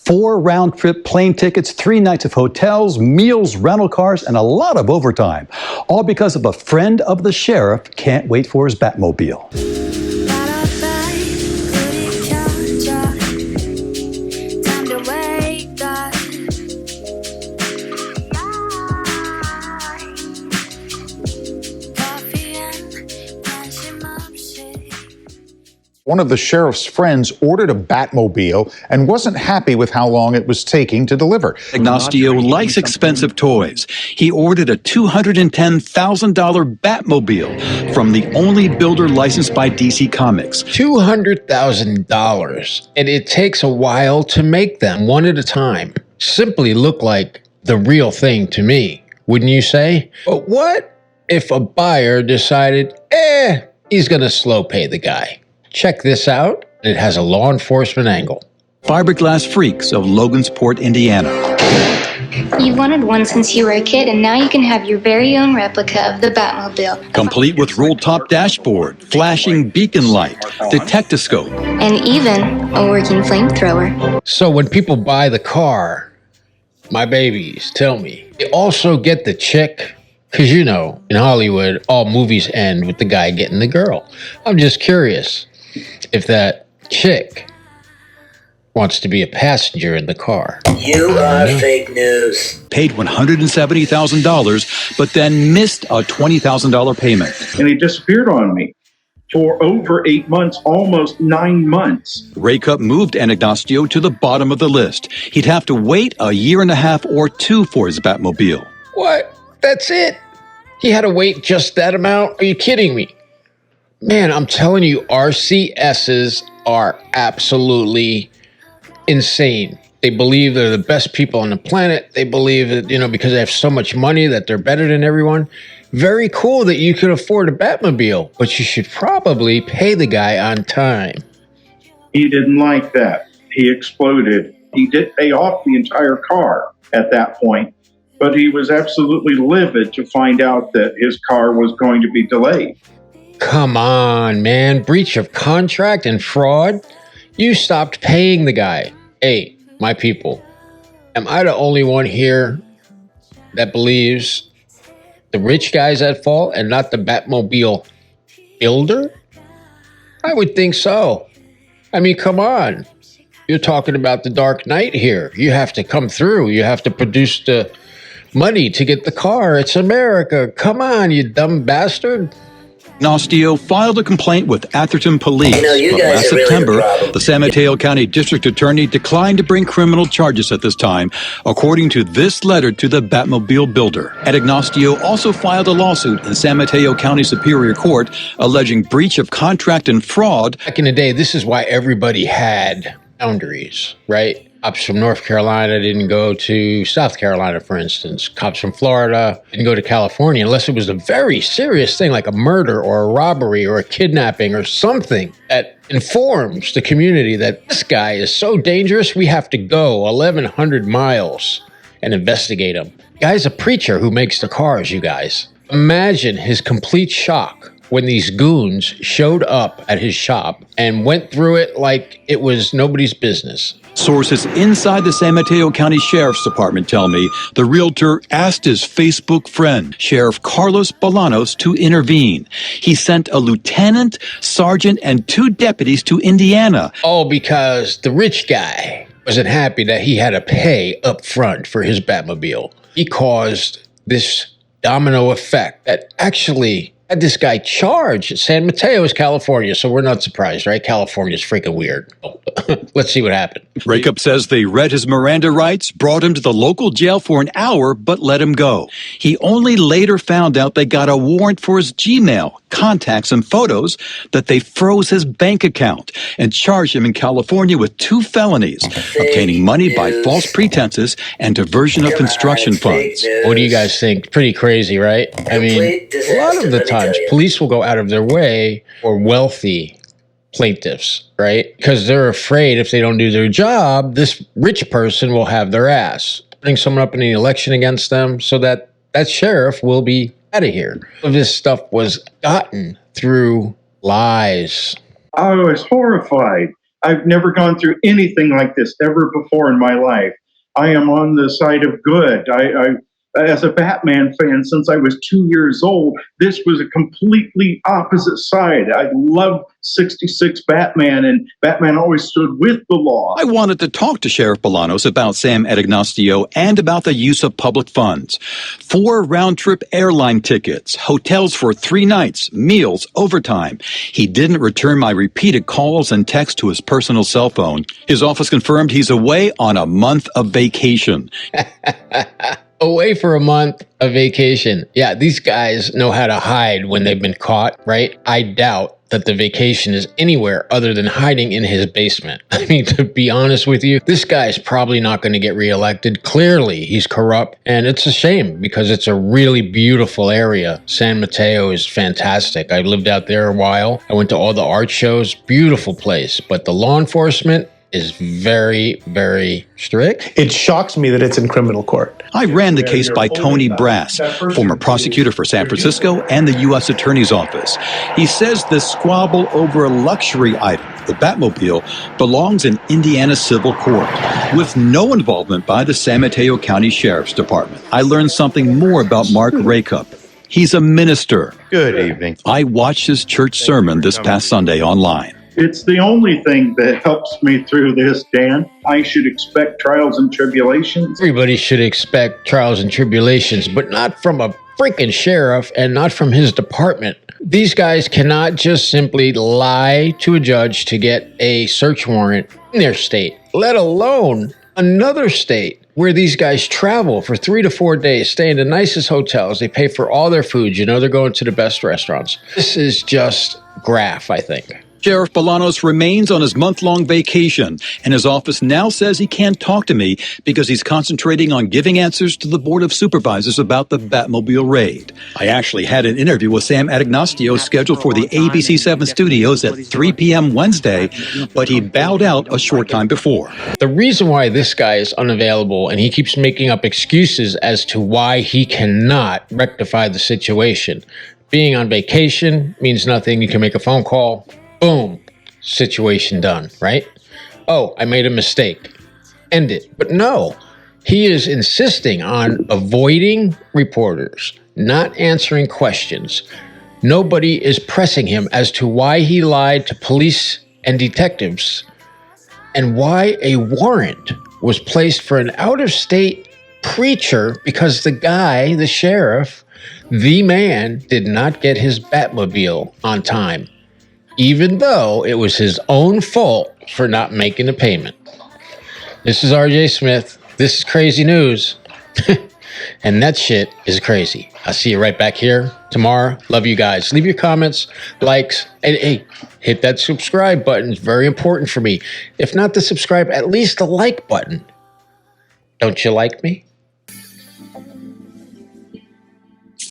4 round-trip plane tickets, 3 nights of hotels, meals, rental cars, and a lot of overtime. All because of a friend of the sheriff can't wait for his Batmobile. One of the sheriff's friends ordered a Batmobile and wasn't happy with how long it was taking to deliver. Ignacio likes expensive toys. He ordered a $210,000 Batmobile from the only builder licensed by DC Comics. $200,000, and it takes a while to make them one at a time. Simply look like the real thing to me, wouldn't you say? But what if a buyer decided, he's gonna slow pay the guy? Check this out. It has a law enforcement angle. Fiberglass Freaks of Logansport, Indiana. You've wanted one since you were a kid, and now you can have your very own replica of the Batmobile. Complete with roll-top dashboard, flashing beacon light, detectoscope, And even a working flamethrower. So when people buy the car, my babies tell me, they also get the chick. Because, you know, in Hollywood, all movies end with the guy getting the girl. I'm just curious if that chick wants to be a passenger in the car. You are fake news. paid $170,000, but then missed a $20,000 payment. And he disappeared on me for over 8 months, almost 9 months. Ray Cup moved Ignacio to the bottom of the list. He'd have to wait a year and a half or 2 for his Batmobile. What? That's it? He had to wait just that amount? Are you kidding me? Man, I'm telling you, RCSs are absolutely insane. They believe they're the best people on the planet. They believe that, you know, because they have so much money that they're better than everyone. Very cool that you can afford a Batmobile, but you should probably pay the guy on time. He didn't like that. He exploded. He did pay off the entire car at that point, but he was absolutely livid to find out that his car was going to be delayed. Come on, man. Breach of contract and fraud? You stopped paying the guy. Hey, my people, am I the only one here that believes the rich guy's at fault and not the Batmobile builder? I would think so. I mean, come on. You're talking about the Dark Knight here. You have to come through. You have to produce the money to get the car. It's America. Come on, you dumb bastard. Ignacio filed a complaint with Atherton Police, You know, you but guys last are really the September, problem. the San Mateo County District Attorney declined to bring criminal charges at this time, according to this letter to the Batmobile builder. And Ignacio also filed a lawsuit in San Mateo County Superior Court alleging breach of contract and fraud. Back in the day, this is why everybody had boundaries, right? Cops from North Carolina didn't go to South Carolina, for instance. Cops from Florida didn't go to California unless it was a very serious thing like a murder or a robbery or a kidnapping or something that informs the community that this guy is so dangerous, we have to go 1,100 miles and investigate him. The guy's a preacher who makes the cars, you guys. Imagine his complete shock when these goons showed up at his shop and went through it like it was nobody's business. Sources inside the San Mateo County Sheriff's Department tell me the realtor asked his Facebook friend, Sheriff Carlos Bolanos, to intervene. He sent a lieutenant, sergeant, and 2 deputies to Indiana. All because the rich guy wasn't happy that he had to pay up front for his Batmobile. He caused this domino effect that actually had this guy charged. San Mateo is California, so we're not surprised, right? California's freaking weird. Let's see what happened. Rakup says they read his Miranda rights, brought him to the local jail for an hour, but let him go. He only later found out they got a warrant for his Gmail, contacts, and photos, that they froze his bank account and charged him in California with 2 felonies, obtaining money by false pretenses and diversion of construction funds. What do you guys think? Pretty crazy, right? I mean, a lot of the times police will go out of their way for wealthy plaintiffs, right? Because they're afraid if they don't do their job, this rich person will have their ass, putting someone up in the election against them so that that sheriff will be out of here. All of this stuff was gotten through lies. I was horrified. I've never gone through anything like this ever before in my life. I am on the side of good. As a Batman fan since I was 2 years old, this was a completely opposite side. I loved 66 Batman, and Batman always stood with the law. I wanted to talk to Sheriff Bolanos about Sam Adagnostio and about the use of public funds. 4 round-trip airline tickets, hotels for 3 nights, meals, overtime. He didn't return my repeated calls and texts to his personal cell phone. His office confirmed he's away on a month of vacation. Away for a month of vacation. Yeah, these guys know how to hide when they've been caught, right? I doubt that the vacation is anywhere other than hiding in his basement. I mean, to be honest with you, this guy's probably not going to get reelected. Clearly, he's corrupt, and it's a shame because it's a really beautiful area. San Mateo is fantastic. I lived out there a while. I went to all the art shows. Beautiful place, but the law enforcement is very, very strict. It shocks me that it's in criminal court. I ran the case by Tony Brass, former prosecutor for San Francisco and the U.S. Attorney's Office. He says the squabble over a luxury item, the Batmobile, belongs in Indiana civil court, with no involvement by the San Mateo County Sheriff's Department. I learned something more about Mark Rakup. He's a minister. Good evening. I watched his church sermon this past Sunday online. It's the only thing that helps me through this, Dan. I should expect trials and tribulations. Everybody should expect trials and tribulations, but not from a freaking sheriff and not from his department. These guys cannot just simply lie to a judge to get a search warrant in their state, let alone another state where these guys travel for 3 to 4 days, stay in the nicest hotels. They pay for all their food. You know, they're going to the best restaurants. This is just graft, I think. Sheriff Bolanos remains on his month-long vacation, and his office now says he can't talk to me because he's concentrating on giving answers to the Board of Supervisors about the Batmobile raid. I actually had an interview with Sam Adagnostio scheduled for the ABC7 studios at 3 p.m. Wednesday, but he bowed out a short time before. The reason why this guy is unavailable, and he keeps making up excuses as to why he cannot rectify the situation. Being on vacation means nothing. You can make a phone call. Boom, situation done, right? Oh, I made a mistake. End it. But no, he is insisting on avoiding reporters, not answering questions. Nobody is pressing him as to why he lied to police and detectives and why a warrant was placed for an out-of-state preacher because the guy, the sheriff, the man, did not get his Batmobile on time, even though it was his own fault for not making the payment. This is RJ Smith. This is crazy news. And that shit is crazy. I'll see you right back here tomorrow. Love you guys. Leave your comments, likes, and hey, hit that subscribe button. It's very important for me. If not the subscribe, at least the like button. Don't you like me?